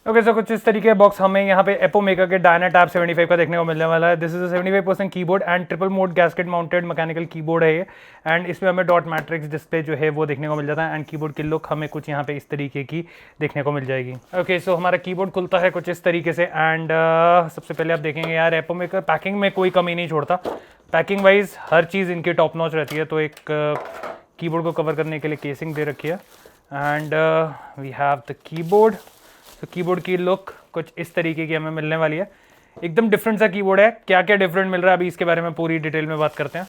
Okay so कुछ इस तरीके का बॉक्स हमें यहाँ पे एपोमेका के डायनाटैब 75 का देखने को मिलने वाला है। This is a 75% keyboard and triple mode gasket mounted mechanical keyboard है ये। एंड इसमें हमें डॉट मैट्रिक्स डिस्प्ले जो है वो देखने को मिल जाता है। एंड कीबोर्ड की लुक हमें कुछ यहाँ पे इस तरीके की देखने को मिल जाएगी। ओके सो हमारा कीबोर्ड खुलता है कुछ इस तरीके से। एंड सबसे पहले आप देखेंगे यार एपोमेका पैकिंग में कोई कमी नहीं छोड़ता। पैकिंग वाइज हर चीज़ इनकी टॉप नॉच रहती है। तो एक कीबोर्ड को कवर करने के लिए केसिंग दे रखी है। And we have the keyboard. तो कीबोर्ड की लुक कुछ इस तरीके की हमें मिलने वाली है। एकदम डिफरेंट सा कीबोर्ड है। क्या क्या डिफरेंट मिल रहा है अभी इसके बारे में पूरी डिटेल में बात करते हैं।